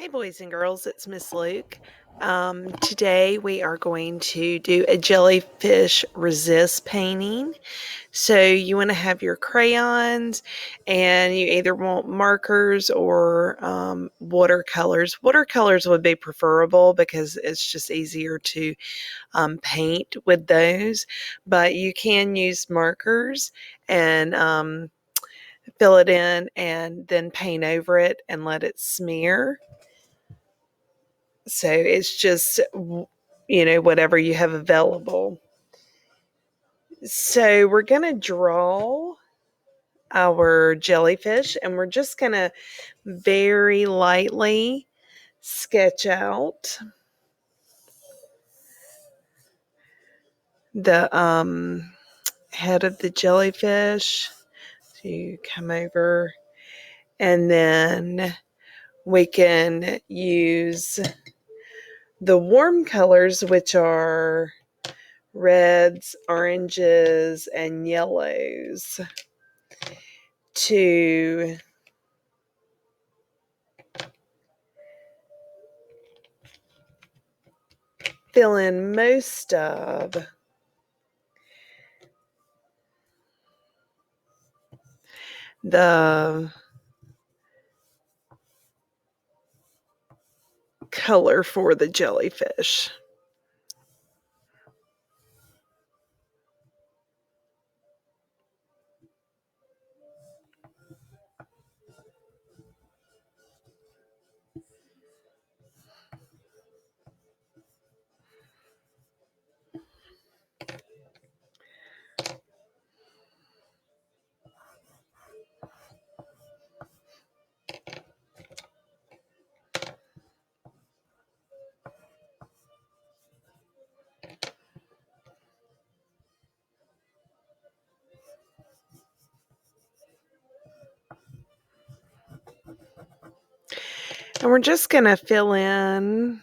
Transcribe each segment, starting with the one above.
Hey boys and girls, it's Miss Luke. Today we are going to do a jellyfish resist painting. So you want to have your crayons and you either want markers or watercolors. Watercolors would be preferable because it's just easier to paint with those, but you can use markers and fill it in and then paint over it and let it smear. So it's just, whatever you have available. So we're going to draw our jellyfish and we're just going to very lightly sketch out the head of the jellyfish. So you come over and then we can use the warm colors, which are reds, oranges, and yellows, to fill in most of the color for the jellyfish. And we're just going to fill in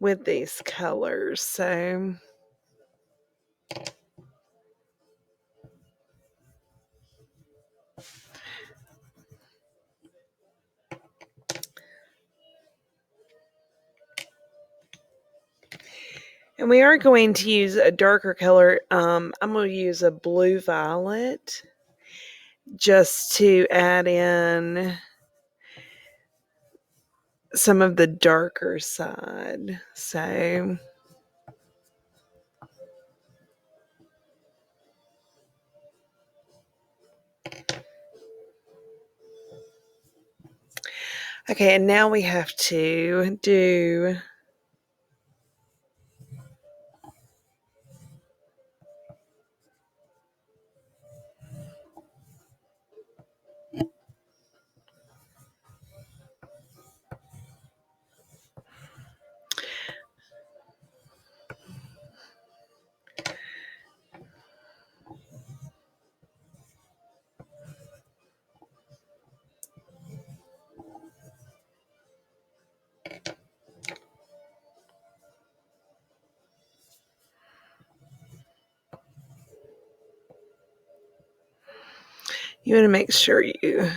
with these colors. So and we are going to use a darker color. I'm going to use a blue violet just to add in some of the darker side. So okay, and now we have to do you want to make sure you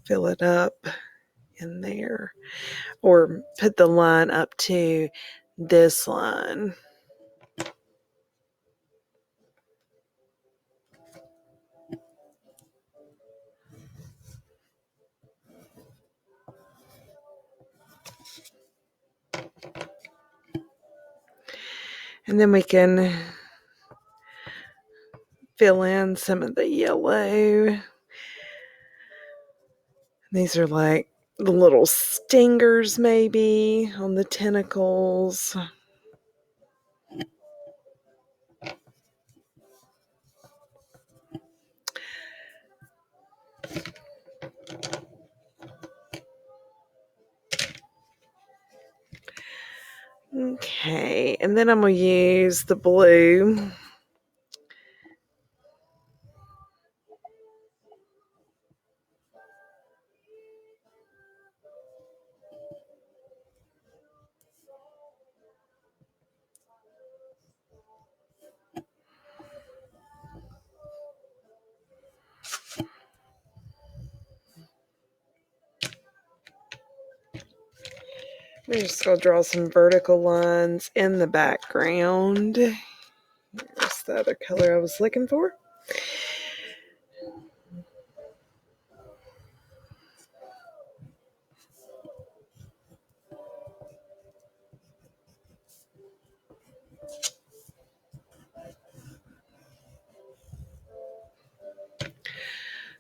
fill it up in there or put the line up to this line. And then we can fill in some of the yellow. These are like the little stingers maybe on the tentacles. Okay, and then I'm going to use the blue. We're just going to draw some vertical lines in the background. Here's the other color I was looking for.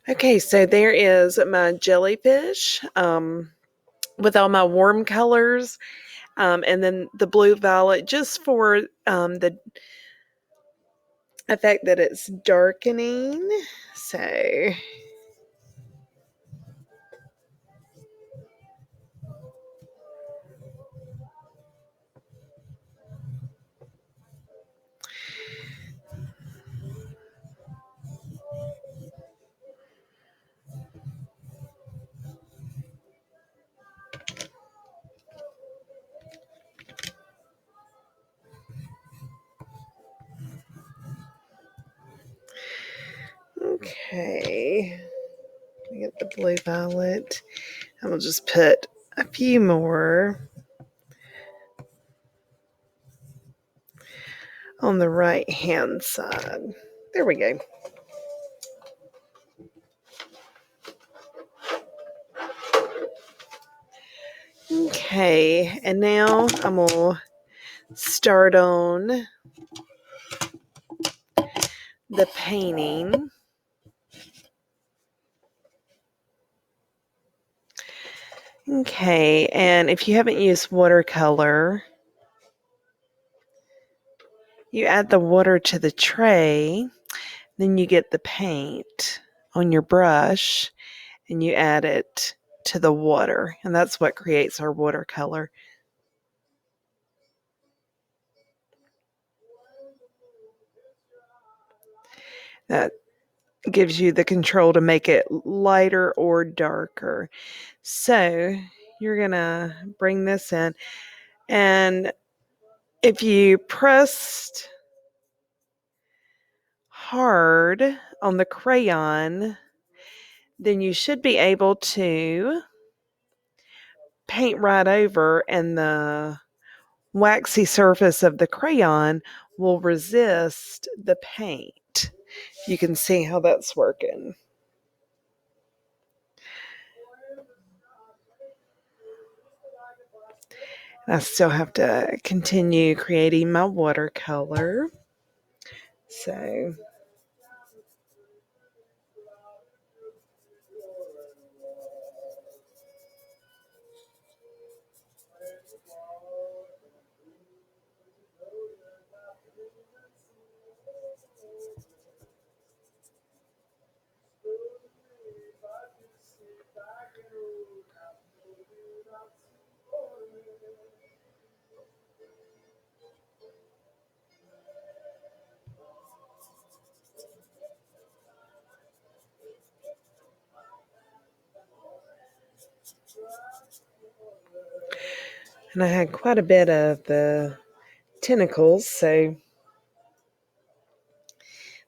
Okay, so there is my jellyfish with all my warm colors, and then the blue violet just for the effect that it's darkening. So okay, get the blue violet, and we'll just put a few more on the right hand side. There we go. Okay, and now I'm going to start on the painting. Okay, and if you haven't used watercolor, you add the water to the tray, then you get the paint on your brush and you add it to the water, and that's what creates our watercolor. That gives you the control to make it lighter or darker. So you're gonna bring this in, and if you pressed hard on the crayon, then you should be able to paint right over, and the waxy surface of the crayon will resist the paint. You can see how that's working. I still have to continue creating my watercolor. So and I had quite a bit of the tentacles, so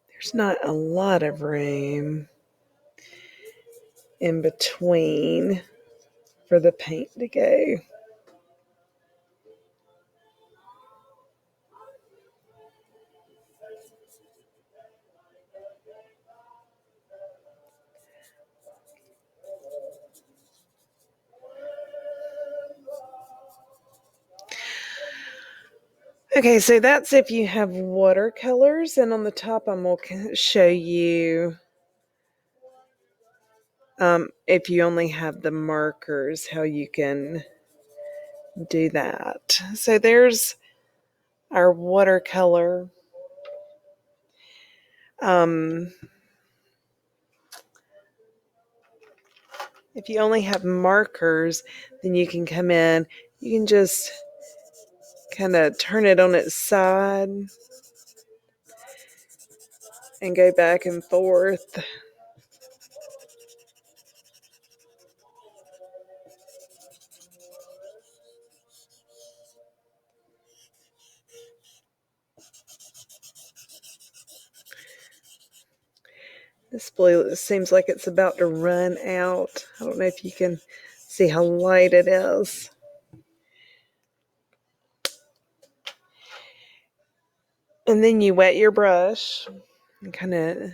there's not a lot of room in between for the paint to go. Okay, so that's if you have watercolors, and on the top I'm going to show you if you only have the markers, how you can do that. So there's our watercolor. If you only have markers, then you can come in, you can just kind of turn it on its side and go back and forth. This blue seems like it's about to run out. I don't know if you can see how light it is. And then you wet your brush and kind of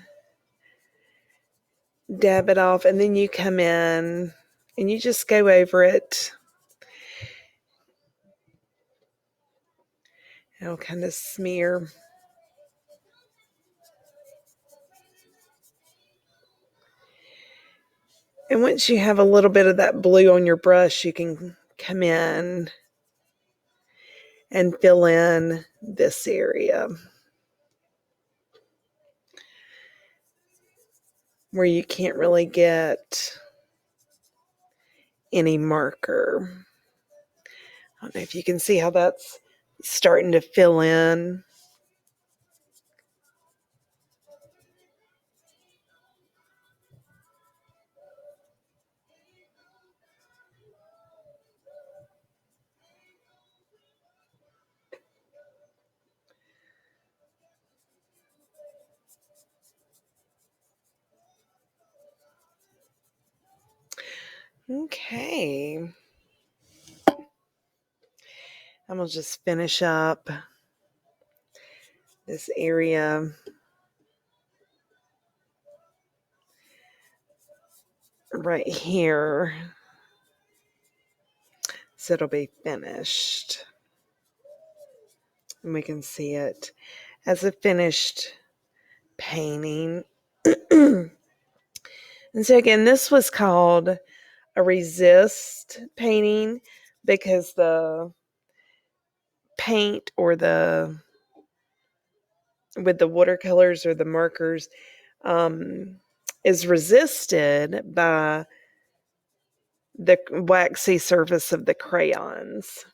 dab it off, and then you come in and you just go over it. It'll kind of smear. And once you have a little bit of that blue on your brush, you can come in and fill in this area where you can't really get any marker. I don't know if you can see how that's starting to fill in. Okay. I'm going to just finish up this area right here, so it'll be finished. And we can see it as a finished painting. And so again, this was called a resist painting because the paint or with the watercolors or the markers is resisted by the waxy surface of the crayons.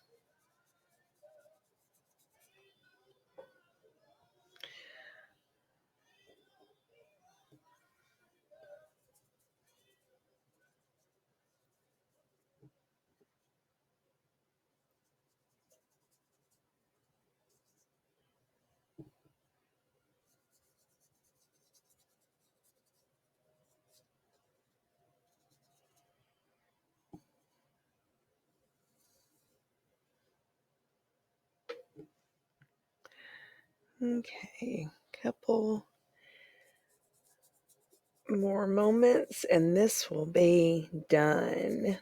Okay, couple more moments and this will be done.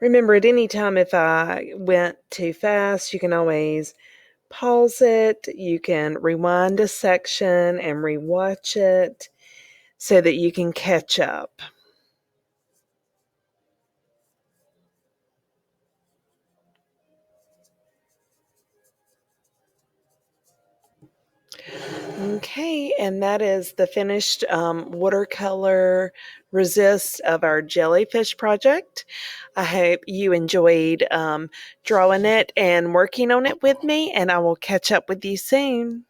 Remember, at any time if I went too fast, you can always pause it. You can rewind a section and rewatch it so that you can catch up. Okay, and that is the finished watercolor resist of our jellyfish project. I hope you enjoyed drawing it and working on it with me, and I will catch up with you soon.